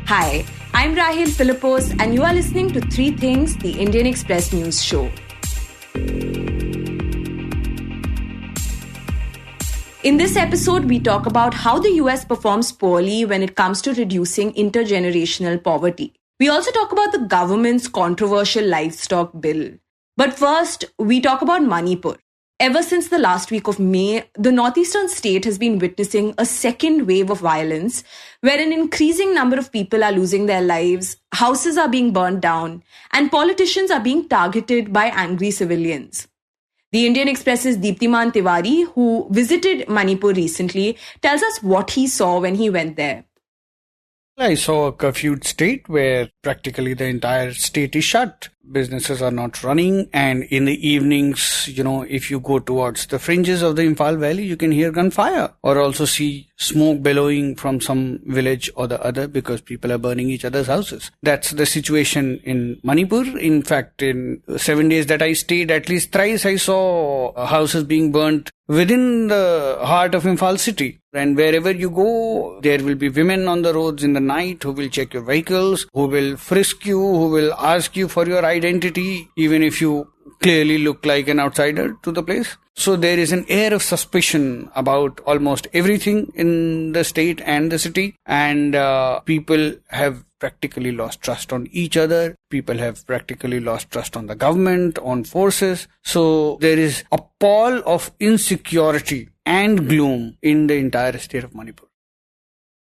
Hi, I'm Rahel Philipose, and you are listening to Three Things, the Indian Express News Show. In this episode, we talk about how the US performs poorly when it comes to reducing intergenerational poverty. We also talk about the government's controversial livestock bill. But first, we talk about Manipur. Ever since the last week of May, the northeastern state has been witnessing a second wave of violence where an increasing number of people are losing their lives, houses are being burned down, and politicians are being targeted by angry civilians. The Indian Express's Deeptiman Tiwary, who visited Manipur recently, tells us what he saw when he went there. I saw a curfewed state where practically the entire state is shut. Businesses are not running, and in the evenings, if you go towards the fringes of the Imphal Valley, you can hear gunfire or also see smoke billowing from some village or the other because people are burning each other's houses. That's the situation in Manipur. In fact, in 7 days that I stayed, at least thrice I saw houses being burnt within the heart of Imphal city. And wherever you go, there will be women on the roads in the night who will check your vehicles, who will frisk you, who will ask you for your identity, even if you clearly look like an outsider to the place. So there is an air of suspicion about almost everything in the state and the city. And people have practically lost trust on each other. People have practically lost trust on the government, on forces. So there is a pall of insecurity and gloom in the entire state of Manipur.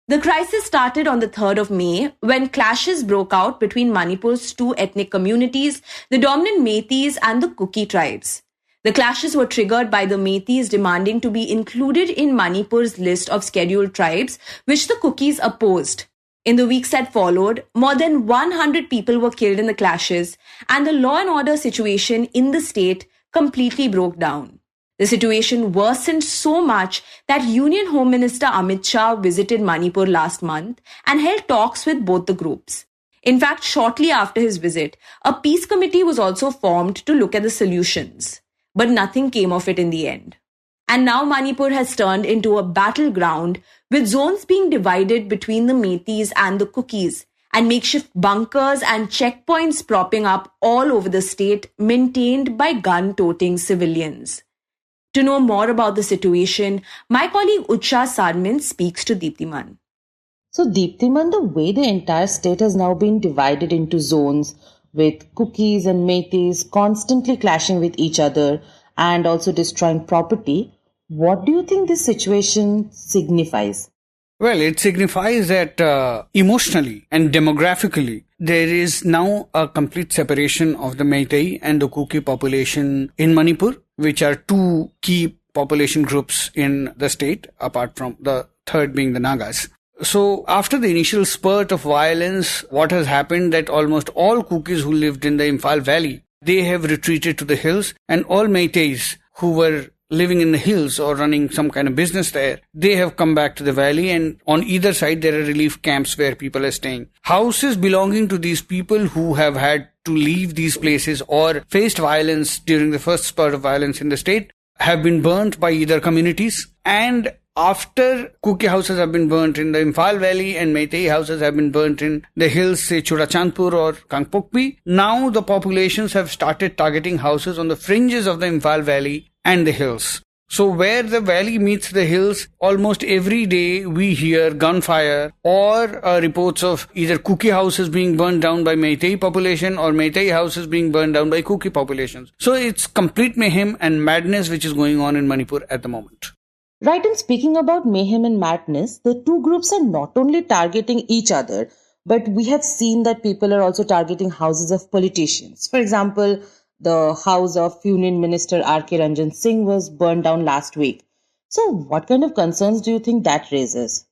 The crisis started on the 3rd of May when clashes broke out between Manipur's two ethnic communities, the dominant Meiteis and the Kuki tribes. The clashes were triggered by the Meiteis demanding to be included in Manipur's list of scheduled tribes, which the Kukis opposed. In the weeks that followed, more than 100 people were killed in the clashes, and the law and order situation in the state completely broke down. The situation worsened so much that Union Home Minister Amit Shah visited Manipur last month and held talks with both the groups. In fact, shortly after his visit, a peace committee was also formed to look at the solutions. But nothing came of it in the end. And now Manipur has turned into a battleground with zones being divided between the Meiteis and the Kukis, and makeshift bunkers and checkpoints propping up all over the state, maintained by gun-toting civilians. To know more about the situation, my colleague Utsa Sarmin speaks to Deeptiman. So Deeptiman, the way the entire state has now been divided into zones with Kukis and Meiteis constantly clashing with each other and also destroying property, what do you think this situation signifies? Well, it signifies that emotionally and demographically, there is now a complete separation of the Meitei and the Kuki population in Manipur, which are two key population groups in the state, apart from the third being the Nagas. So after the initial spurt of violence, what has happened that almost all Kukis who lived in the Imphal Valley, they have retreated to the hills, and all Meiteis who were living in the hills or running some kind of business there, they have come back to the valley, and on either side there are relief camps where people are staying. Houses belonging to these people who have had to leave these places or faced violence during the first spurt of violence in the state have been burnt by either communities, and after Kuki houses have been burnt in the Imphal Valley and Meitei houses have been burnt in the hills, say Churachandpur or Kangpokpi, now the populations have started targeting houses on the fringes of the Imphal Valley and the hills. So where the valley meets the hills, almost every day we hear gunfire or reports of either Kuki houses being burned down by Meitei population or Meitei houses being burned down by Kuki populations. So it's complete mayhem and madness which is going on in Manipur at the moment. Right, and speaking about mayhem and madness, the two groups are not only targeting each other, but we have seen that people are also targeting houses of politicians. For example, the house of Union Minister R.K. Ranjan Singh was burned down last week. So what kind of concerns do you think that raises?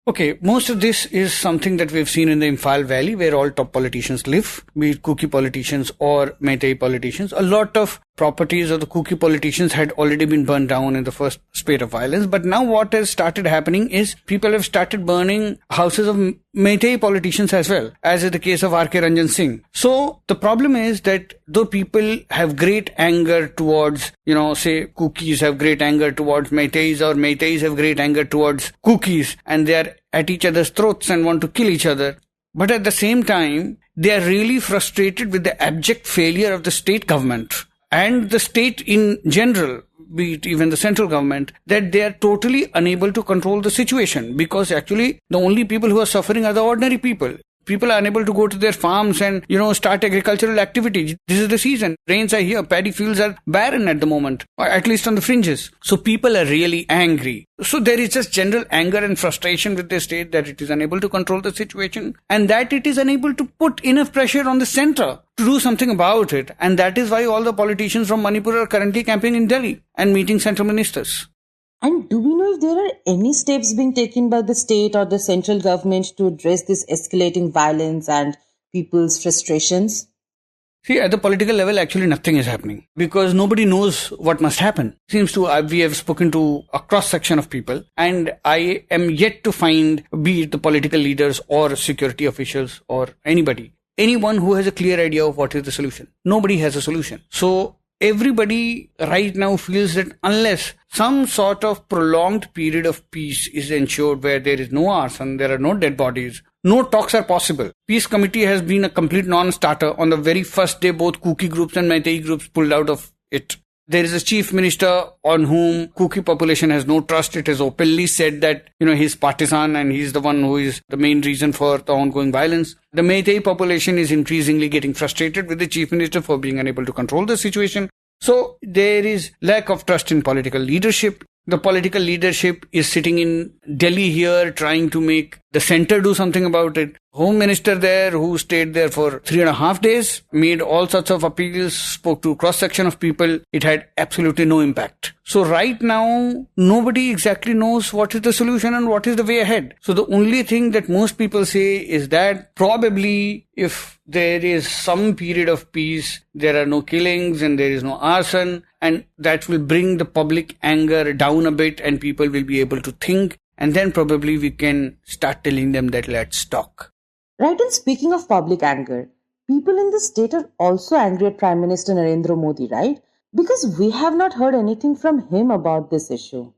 Okay, most of this is something that we've seen in the Imphal Valley where all top politicians live, be it Kuki politicians or Meitei politicians. A lot of properties of the Kuki politicians had already been burned down in the first spate of violence. But now what has started happening is people have started burning houses of Meitei politicians as well, as is the case of R.K. Ranjan Singh. So the problem is that though people have great anger towards, say Kukis have great anger towards Meiteis, or Meiteis have great anger towards Kukis, and they are at each other's throats and want to kill each other, But at the same time, they are really frustrated with the abject failure of the state government and the state in general, be it even the central government, that they are totally unable to control the situation, because actually the only people who are suffering are the ordinary people. People are unable to go to their farms and, start agricultural activity. This is the season. Rains are here. Paddy fields are barren at the moment, or at least on the fringes. So people are really angry. So there is just general anger and frustration with the state that it is unable to control the situation and that it is unable to put enough pressure on the center to do something about it. And that is why all the politicians from Manipur are currently camping in Delhi and meeting central ministers. And do we know if there are any steps being taken by the state or the central government to address this escalating violence and people's frustrations? See, at the political level, actually nothing is happening because nobody knows what must happen. Seems to, we have spoken to a cross-section of people and I am yet to find, be it the political leaders or security officials or anyone who has a clear idea of what is the solution. Nobody has a solution. So everybody right now feels that unless some sort of prolonged period of peace is ensured where there is no arson, there are no dead bodies, no talks are possible. Peace committee has been a complete non-starter. On the very first day, both Kuki groups and Meitei groups pulled out of it. There is a chief minister on whom Kuki population has no trust. It has openly said that, he's partisan and he's the one who is the main reason for the ongoing violence. The Meitei population is increasingly getting frustrated with the chief minister for being unable to control the situation. So there is lack of trust in political leadership. The political leadership is sitting in Delhi here trying to make the center do something about it. Home minister there, who stayed there for 3.5 days, made all sorts of appeals, spoke to cross-section of people. It had absolutely no impact. So right now, nobody exactly knows what is the solution and what is the way ahead. So the only thing that most people say is that probably if there is some period of peace, there are no killings and there is no arson, and that will bring the public anger down a bit and people will be able to think, and then probably we can start telling them that let's talk. Right, and speaking of public anger, people in the state are also angry at Prime Minister Narendra Modi, right? Because we have not heard anything from him about this issue.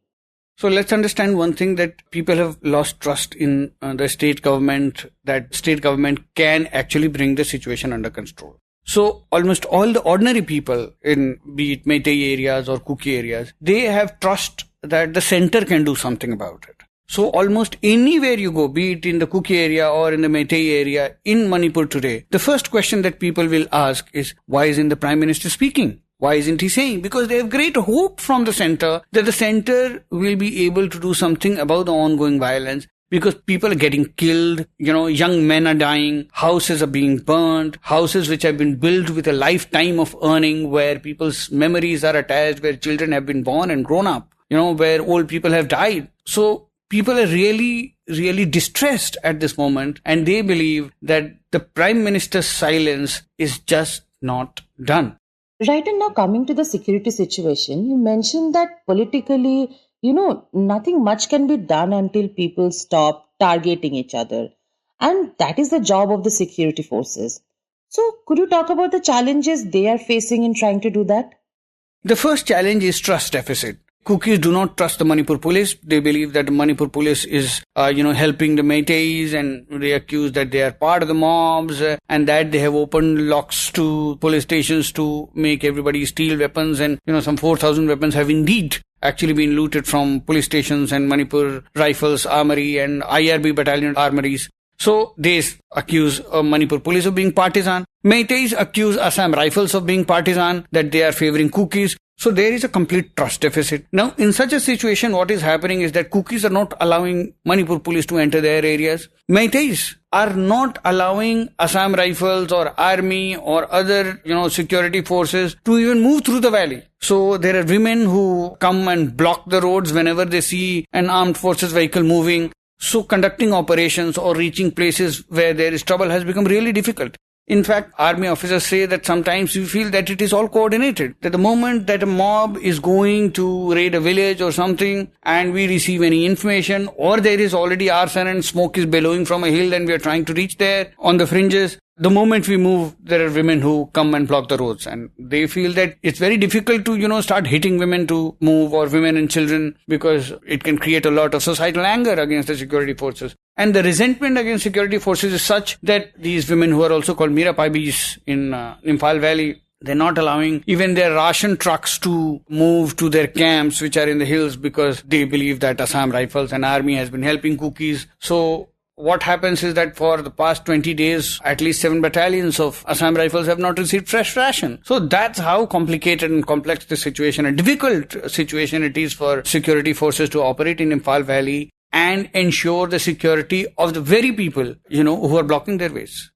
So let's understand one thing, that people have lost trust in the state government, that state government can actually bring the situation under control. So almost all the ordinary people in, be it Meitei areas or Kuki areas, they have trust that the center can do something about it. So almost anywhere you go, be it in the Kuki area or in the Meitei area in Manipur today, the first question that people will ask is, why isn't the Prime Minister speaking? Why isn't he saying? Because they have great hope from the center that the center will be able to do something about the ongoing violence, because people are getting killed, young men are dying, houses are being burned, houses which have been built with a lifetime of earning, where people's memories are attached, where children have been born and grown up, where old people have died. So people are really, really distressed at this moment, and they believe that the Prime Minister's silence is just not done. Right, and now coming to the security situation, you mentioned that politically, nothing much can be done until people stop targeting each other. And that is the job of the security forces. So could you talk about the challenges they are facing in trying to do that? The first challenge is trust deficit. Kukis do not trust the Manipur police. They believe that the Manipur police is, helping the Meiteis, and they accuse that they are part of the mobs and that they have opened locks to police stations to make everybody steal weapons. And, some 4,000 weapons have indeed actually been looted from police stations and Manipur Rifles Armory and IRB battalion armories. So they accuse Manipur police of being partisan. Meiteis accuse Assam Rifles of being partisan, that they are favoring Kukis. So there is a complete trust deficit. Now, in such a situation, what is happening is that Kukis are not allowing Manipur police to enter their areas. Meiteis are not allowing Assam Rifles or army or other, security forces to even move through the valley. So there are women who come and block the roads whenever they see an armed forces vehicle moving. So conducting operations or reaching places where there is trouble has become really difficult. In fact, army officers say that sometimes we feel that it is all coordinated. That the moment that a mob is going to raid a village or something and we receive any information, or there is already arson and smoke is billowing from a hill and we are trying to reach there on the fringes, The moment we move, there are women who come and block the roads, and they feel that it's very difficult to, start hitting women to move, or women and children, because it can create a lot of societal anger against the security forces. And the resentment against security forces is such that these women, who are also called Mira Paibis in Imphal Valley, they're not allowing even their ration trucks to move to their camps, which are in the hills, because they believe that Assam Rifles and army has been helping Kukis. So what happens is that for the past 20 days, at least 7 battalions of Assam Rifles have not received fresh ration. So that's how complicated and complex the situation, a difficult situation it is for security forces to operate in Imphal Valley and ensure the security of the very people, who are blocking their ways.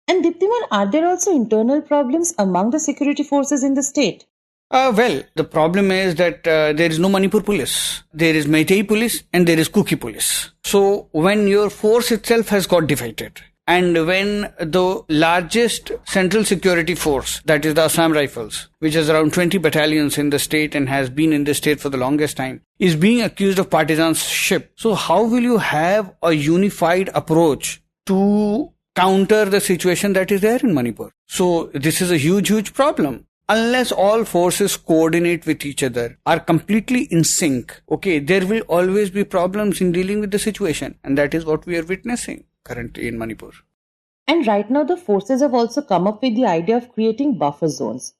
And Deeptiman, are there also internal problems among the security forces in the state? Well, the problem is that there is no Manipur police. There is Meitei police and there is Kuki police. So when your force itself has got divided, and when the largest central security force, that is the Assam Rifles, which has around 20 battalions in the state and has been in the state for the longest time, is being accused of partisanship. So how will you have a unified approach to counter the situation that is there in Manipur? So this is a huge, huge problem. Unless all forces coordinate with each other, are completely in sync, there will always be problems in dealing with the situation. And that is what we are witnessing currently in Manipur. And right now the forces have also come up with the idea of creating buffer zones.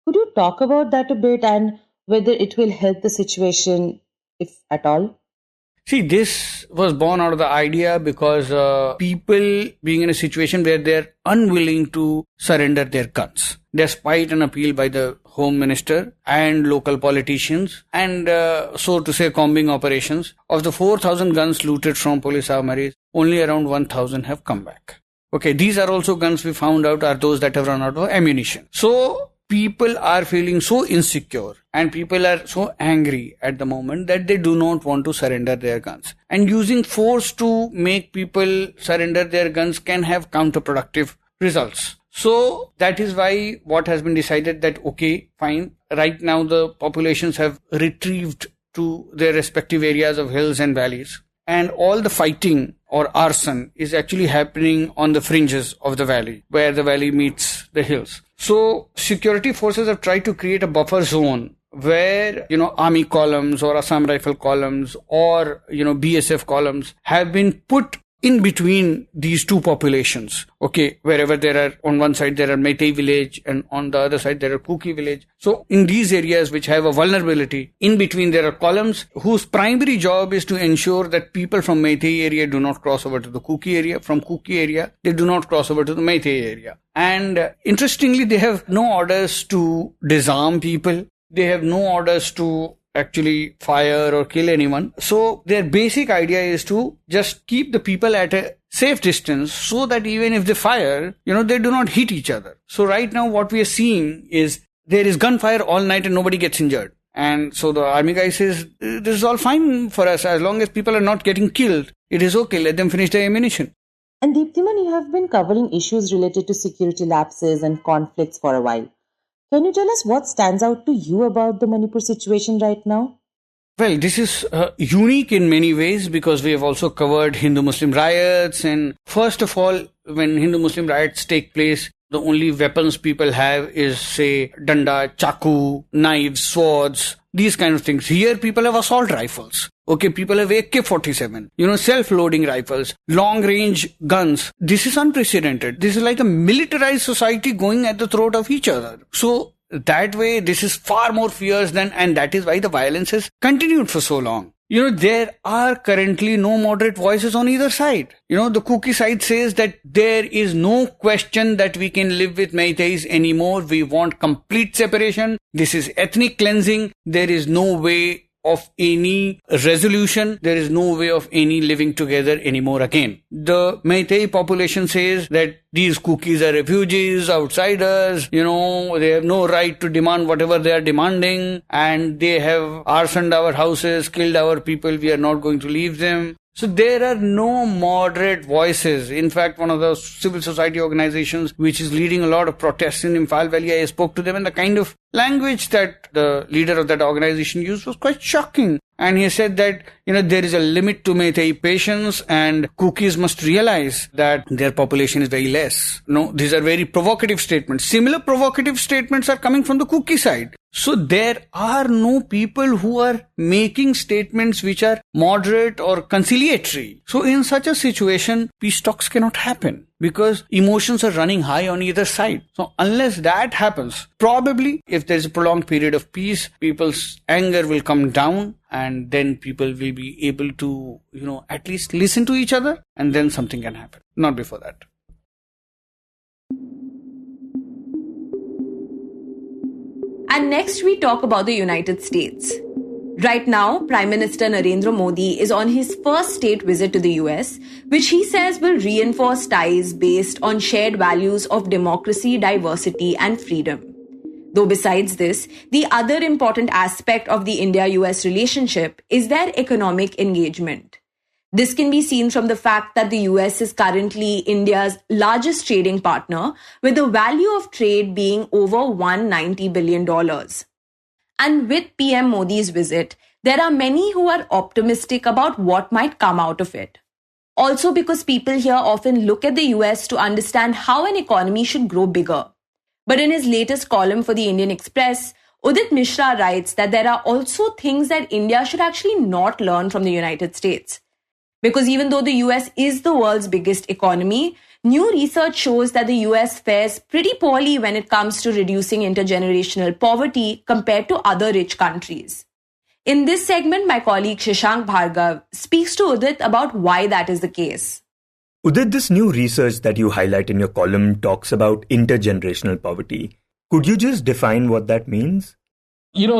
Could you talk about that a bit and whether it will help the situation, if at all? See, this was born out of the idea because people being in a situation where they're unwilling to surrender their guns, despite an appeal by the Home Minister and local politicians and, so to say, combing operations. Of the 4,000 guns looted from police armories, only around 1,000 have come back. These are also guns we found out are those that have run out of ammunition. So people are feeling so insecure and people are so angry at the moment that they do not want to surrender their guns. And using force to make people surrender their guns can have counterproductive results. So that is why what has been decided that, fine, right now the populations have retrieved to their respective areas of hills and valleys. And all the fighting or arson is actually happening on the fringes of the valley, where the valley meets the hills. So security forces have tried to create a buffer zone where, army columns or Assam Rifle columns or, BSF columns have been put in between these two populations. Wherever there are, on one side there are Meitei village and on the other side there are Kuki village. So in these areas which have a vulnerability, in between there are columns whose primary job is to ensure that people from Meitei area do not cross over to the Kuki area. From Kuki area, they do not cross over to the Meitei area. And interestingly, they have no orders to disarm people. They have no orders to actually fire or kill anyone. So their basic idea is to just keep the people at a safe distance so that even if they fire, they do not hit each other. So right now what we are seeing is there is gunfire all night and nobody gets injured. And so the army guy says, this is all fine for us as long as people are not getting killed. It is okay, let them finish their ammunition. And Deeptiman, you have been covering issues related to security lapses and conflicts for a while. Can you tell us what stands out to you about the Manipur situation right now? Well, this is unique in many ways because we have also covered Hindu-Muslim riots. And first of all, when Hindu-Muslim riots take place, the only weapons people have is, say, danda, chaku, knives, swords, these kind of things. Here, people have assault rifles. People have AK-47, self-loading rifles, long-range guns. This is unprecedented. This is like a militarized society going at the throat of each other. So that way, this is far more fierce and that is why the violence has continued for so long. There are currently no moderate voices on either side. The Kuki side says that there is no question that we can live with Meiteis anymore. We want complete separation. This is ethnic cleansing. There is no way of any resolution. There is no way of any living together anymore again. The Meitei population says that these Kukis are refugees, outsiders, they have no right to demand whatever they are demanding, and they have arsoned our houses, killed our people, we are not going to leave them. So there are no moderate voices. In fact, one of the civil society organizations which is leading a lot of protests in Imphal Valley, I spoke to them, and the kind of Language that the leader of that organization used was quite shocking. And he said that, there is a limit to Meitei patience and Kukis must realize that their population is very less. No, these are very provocative statements. Similar provocative statements are coming from the Kuki side. So there are no people who are making statements which are moderate or conciliatory. So in such a situation, peace talks cannot happen because emotions are running high on either side. So unless that happens, probably if there's a prolonged period of peace, people's anger will come down and then people will be able to, at least listen to each other and then something can happen. Not before that. And next we talk about the United States. Right now, Prime Minister Narendra Modi is on his first state visit to the US, which he says will reinforce ties based on shared values of democracy, diversity, and freedom. Though besides this, the other important aspect of the India-US relationship is their economic engagement. This can be seen from the fact that the US is currently India's largest trading partner, with the value of trade being over $190 billion. And with PM Modi's visit, there are many who are optimistic about what might come out of it. Also because people here often look at the US to understand how an economy should grow bigger. But in his latest column for the Indian Express, Udit Mishra writes that there are also things that India should actually not learn from the United States. Because even though the US is the world's biggest economy, new research shows that the US fares pretty poorly when it comes to reducing intergenerational poverty compared to other rich countries. In this segment, my colleague Shashank Bhargava speaks to Udit about why that is the case. Udit, this new research that you highlight in your column talks about intergenerational poverty. Could you just define what that means?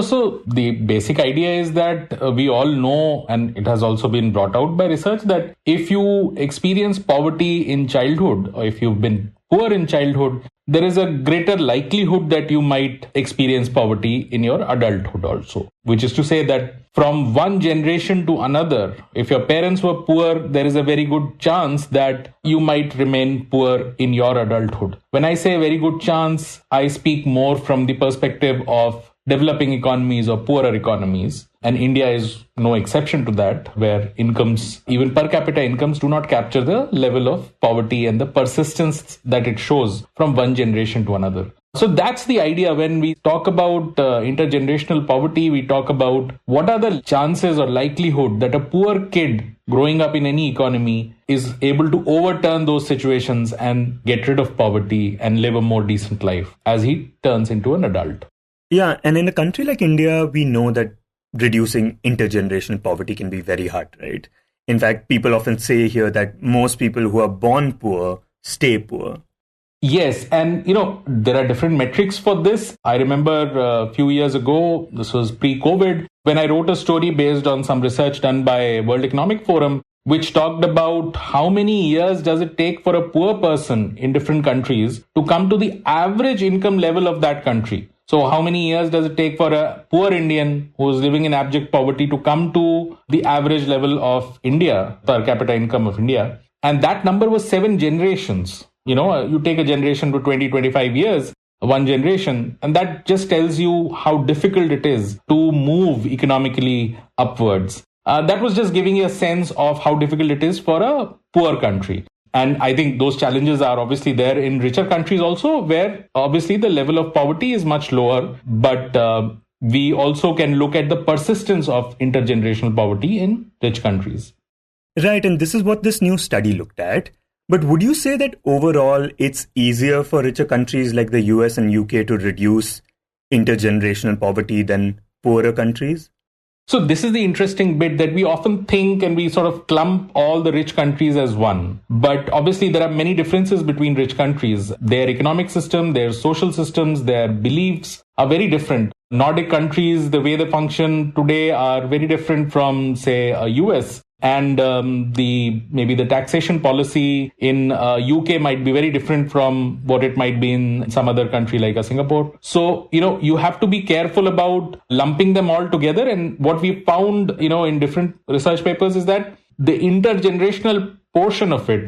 So the basic idea is that we all know, and it has also been brought out by research, that if you experience poverty in childhood, or if you've been poor in childhood, there is a greater likelihood that you might experience poverty in your adulthood also. Which is to say that from one generation to another, if your parents were poor, there is a very good chance that you might remain poor in your adulthood. When I say very good chance, I speak more from the perspective of developing economies or poorer economies. And India is no exception to that, where incomes, even per capita incomes, do not capture the level of poverty and the persistence that it shows from one generation to another. So that's the idea. When we talk about intergenerational poverty, we talk about what are the chances or likelihood that a poor kid growing up in any economy is able to overturn those situations and get rid of poverty and live a more decent life as he turns into an adult. Yeah, and in a country like India, we know that reducing intergenerational poverty can be very hard, right? In fact, people often say here that most people who are born poor stay poor. Yes, and there are different metrics for this. I remember a few years ago, this was pre-COVID, when I wrote a story based on some research done by World Economic Forum, which talked about how many years does it take for a poor person in different countries to come to the average income level of that country. So how many years does it take for a poor Indian who is living in abject poverty to come to the average level of India, per capita income of India? And that number was 7 generations. You take a generation to 20, 25 years, one generation, and that just tells you how difficult it is to move economically upwards. That was just giving you a sense of how difficult it is for a poor country. And I think those challenges are obviously there in richer countries also, where obviously the level of poverty is much lower. But we also can look at the persistence of intergenerational poverty in rich countries. Right, and this is what this new study looked at. But would you say that overall it's easier for richer countries like the US and UK to reduce intergenerational poverty than poorer countries? So this is the interesting bit, that we often think and we sort of clump all the rich countries as one. But obviously there are many differences between rich countries. Their economic system, their social systems, their beliefs are very different. Nordic countries, the way they function today are very different from, say, US. And maybe the taxation policy in UK might be very different from what it might be in some other country like Singapore. So, you have to be careful about lumping them all together. And what we found, in different research papers is that the intergenerational portion of it,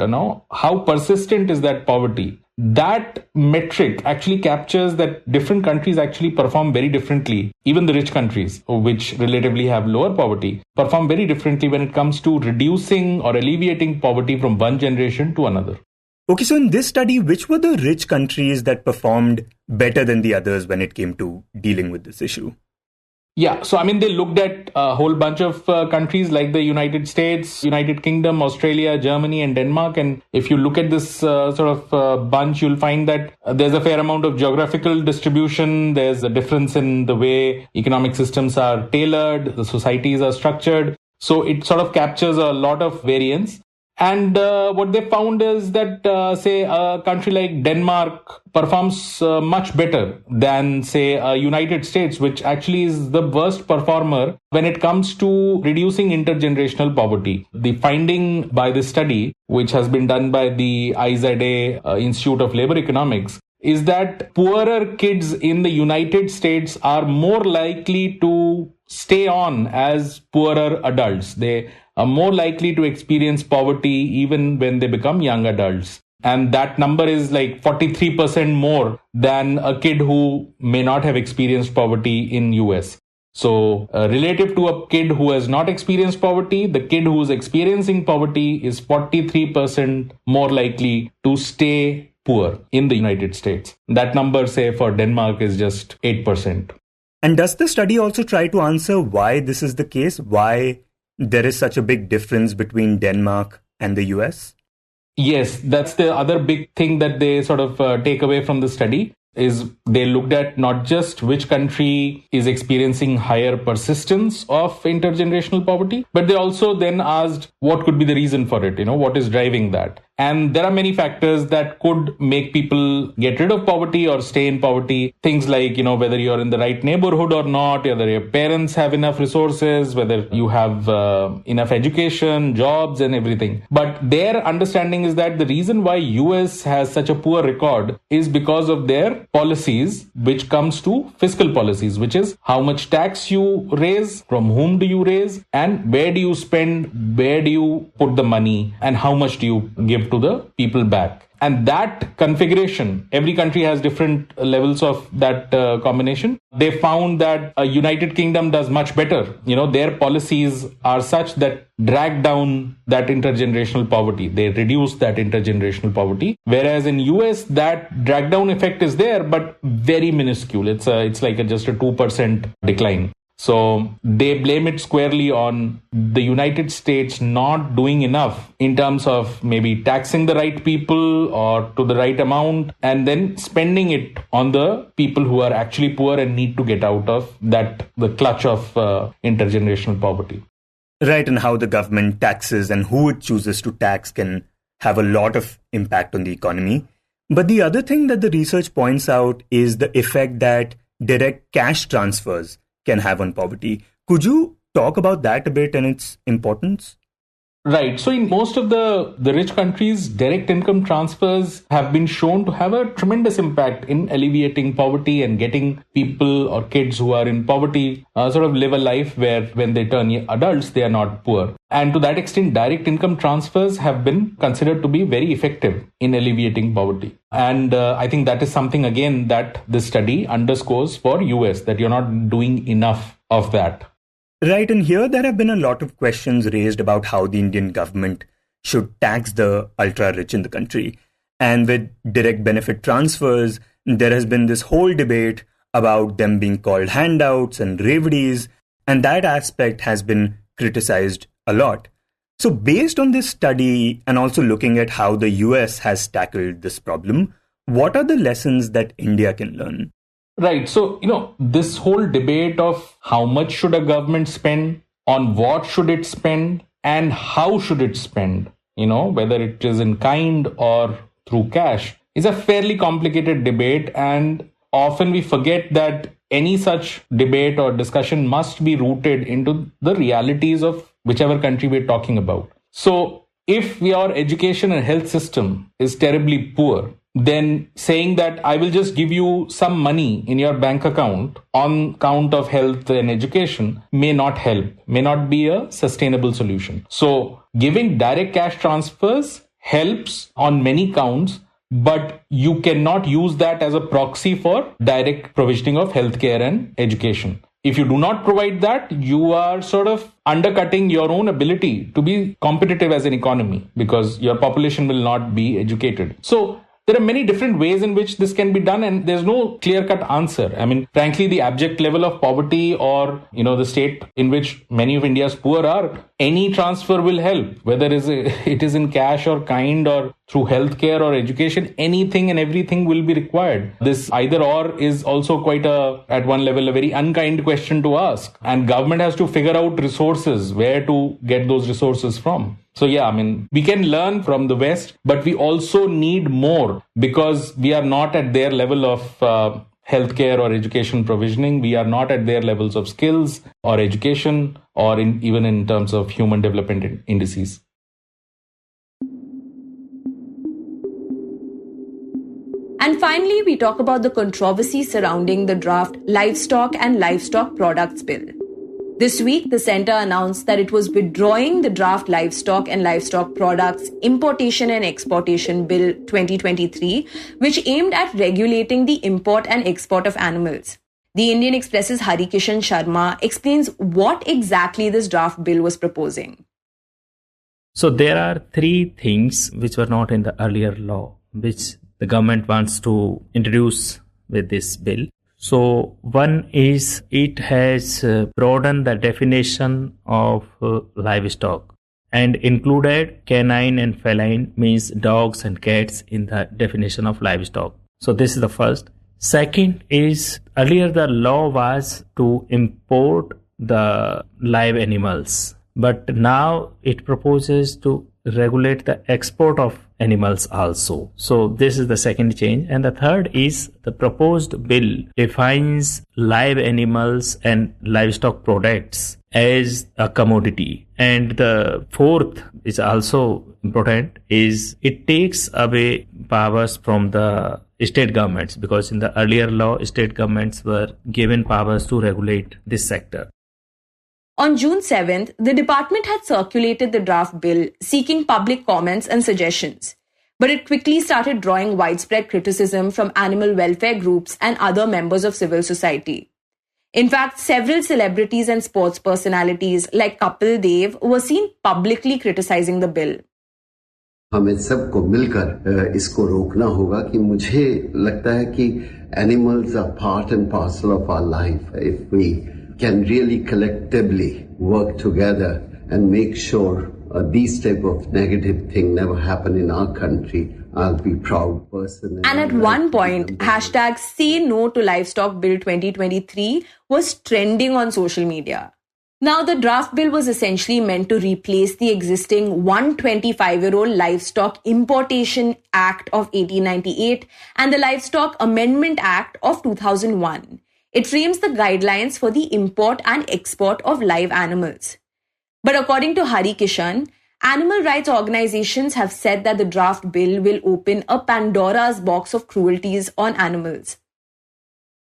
how persistent is that poverty? that metric actually captures that different countries actually perform very differently. Even the rich countries, which relatively have lower poverty, perform very differently when it comes to reducing or alleviating poverty from one generation to another. Okay, so in this study, which were the rich countries that performed better than the others when it came to dealing with this issue? Yeah, so they looked at a whole bunch of countries like the United States, United Kingdom, Australia, Germany, and Denmark. And if you look at this bunch, you'll find that there's a fair amount of geographical distribution. There's a difference in the way economic systems are tailored, the societies are structured. So it sort of captures a lot of variance. And what they found is that, say, a country like Denmark performs much better than, say, United States, which actually is the worst performer when it comes to reducing intergenerational poverty. The finding by this study, which has been done by the IZA Institute of Labor Economics, is that poorer kids in the United States are more likely to stay on as poorer adults. They are more likely to experience poverty even when they become young adults. And that number is like 43% more than a kid who may not have experienced poverty in US. So relative to a kid who has not experienced poverty, the kid who is experiencing poverty is 43% more likely to stay poor in the United States. That number, say, for Denmark is just 8%. And does the study also try to answer why this is the case? Why there is such a big difference between Denmark and the US? Yes, that's the other big thing that they sort of take away from the study, is they looked at not just which country is experiencing higher persistence of intergenerational poverty, but they also then asked what could be the reason for it, what is driving that. And there are many factors that could make people get rid of poverty or stay in poverty. Things like, whether you're in the right neighborhood or not, whether your parents have enough resources, whether you have enough education, jobs and everything. But their understanding is that the reason why US has such a poor record is because of their policies, which comes to fiscal policies, which is how much tax you raise, from whom do you raise, and where do you spend, where do you put the money, and how much do you give to the people back. And that configuration, every country has different levels of that combination. They found that United Kingdom does much better. Their policies are such that drag down that intergenerational poverty. They reduce that intergenerational poverty. Whereas in US, that drag down effect is there, but very minuscule. It's like just a 2% decline. So they blame it squarely on the United States not doing enough in terms of maybe taxing the right people or to the right amount, and then spending it on the people who are actually poor and need to get out of the clutch of intergenerational poverty. Right, and how the government taxes and who it chooses to tax can have a lot of impact on the economy. But the other thing that the research points out is the effect that direct cash transfers can have on poverty. Could you talk about that a bit and its importance? Right. So in most of the rich countries, direct income transfers have been shown to have a tremendous impact in alleviating poverty and getting people or kids who are in poverty sort of live a life where when they turn adults, they are not poor. And to that extent, direct income transfers have been considered to be very effective in alleviating poverty. And I think that is something, again, that this study underscores for US, that you're not doing enough of that. Right, and here there have been a lot of questions raised about how the Indian government should tax the ultra-rich in the country. And with direct benefit transfers, there has been this whole debate about them being called handouts and reveries, and that aspect has been criticized a lot. So based on this study and also looking at how the US has tackled this problem, what are the lessons that India can learn? Right. So, this whole debate of how much should a government spend, on what should it spend, and how should it spend, whether it is in kind or through cash, is a fairly complicated debate. And often we forget that any such debate or discussion must be rooted into the realities of whichever country we're talking about. So if your education and health system is terribly poor, then saying that I will just give you some money in your bank account on count of health and education may not help, may not be a sustainable solution. So giving direct cash transfers helps on many counts, but you cannot use that as a proxy for direct provisioning of healthcare and education. If you do not provide that, you are sort of undercutting your own ability to be competitive as an economy because your population will not be educated. So there are many different ways in which this can be done, and there's no clear-cut answer. I mean, frankly, the abject level of poverty or, the state in which many of India's poor are, any transfer will help, whether it is in cash or kind or through healthcare or education, anything and everything will be required. This either or is also quite at one level, a very unkind question to ask. And government has to figure out resources, where to get those resources from. So we can learn from the West, but we also need more because we are not at their level of healthcare or education provisioning. We are not at their levels of skills or education or even in terms of human development indices. And finally, we talk about the controversy surrounding the draft Livestock and Livestock Products Bill. This week, the centre announced that it was withdrawing the draft Livestock and Livestock Products Importation and Exportation Bill 2023, which aimed at regulating the import and export of animals. The Indian Express's Harikishan Sharma explains what exactly this draft bill was proposing. So there are three things which were not in the earlier law, which the government wants to introduce with this bill. So one is it has broadened the definition of livestock and included canine and feline, means dogs and cats, in the definition of livestock. So this is the first. Second is earlier the law was to import the live animals, but now it proposes to regulate the export of animals also. So this is the second change. And the third is the proposed bill defines live animals and livestock products as a commodity. And the fourth is also important, is it takes away powers from the state governments, because in the earlier law, state governments were given powers to regulate this sector. On June 7th, the department had circulated the draft bill seeking public comments and suggestions. But it quickly started drawing widespread criticism from animal welfare groups and other members of civil society. In fact, several celebrities and sports personalities like Kapil Dev were seen publicly criticizing the bill. हमें सबको मिलकर इसको रोकना होगा कि मुझे लगता है कि animals are part and parcel of our life. If we can really collectively work together and make sure these type of negative thing never happen in our country, I'll be proud person. And at one point, hashtag Say No to Livestock Bill 2023 was trending on social media. Now, the draft bill was essentially meant to replace the existing 125-year-old Livestock Importation Act of 1898 and the Livestock Amendment Act of 2001. It frames the guidelines for the import and export of live animals. But according to Harikishan, animal rights organizations have said that the draft bill will open a Pandora's box of cruelties on animals.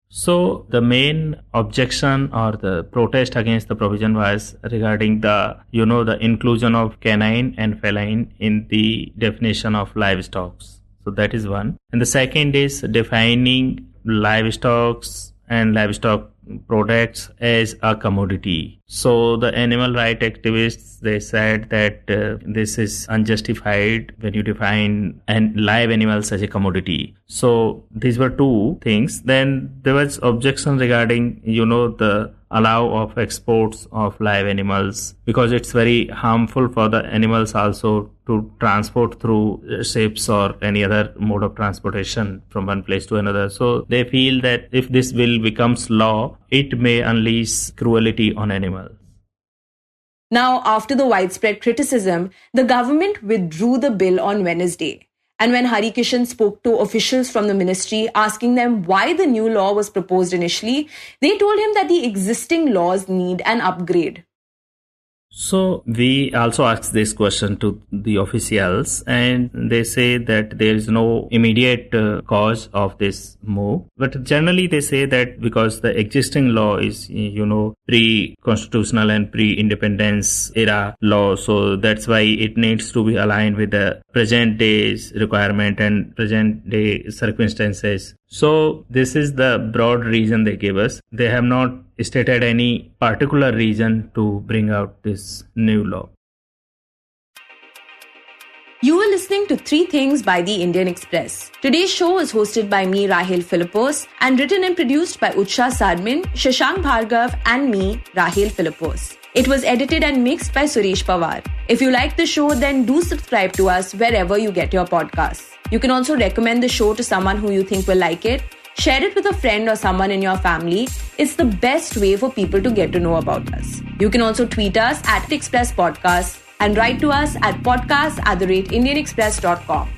So the main objection or the protest against the provision was regarding the inclusion of canine and feline in the definition of livestock. So that is one. And the second is defining livestock and livestock products as a commodity. So the animal rights activists, they said that this is unjustified when you define live animals as a commodity. So these were two things. Then there was objection regarding, the allow of exports of live animals, because it's very harmful for the animals also to transport through ships or any other mode of transportation from one place to another. So they feel that if this bill becomes law, it may unleash cruelty on animals. Now, after the widespread criticism, the government withdrew the bill on Wednesday. And when Harikishan spoke to officials from the ministry asking them why the new law was proposed initially, they told him that the existing laws need an upgrade. So we also asked this question to the officials, and they say that there is no immediate cause of this move. But generally they say that because the existing law is, pre-constitutional and pre-independence era law, so that's why it needs to be aligned with the present day's requirement and present day circumstances. So this is the broad reason they gave us. They have not stated any particular reason to bring out this new law. You were listening to 3 Things by the Indian Express. Today's show is hosted by me, Rahel Philipose, and written and produced by Utsa, Sarmin, Shashank, Bhargava, and me, Rahel Philipose. It was edited and mixed by Suresh Pawar. If you like the show, then do subscribe to us wherever you get your podcasts. You can also recommend the show to someone who you think will like it. Share it with a friend or someone in your family. It's the best way for people to get to know about us. You can also tweet us at Express Podcast and write to us at podcast@indianexpress.com.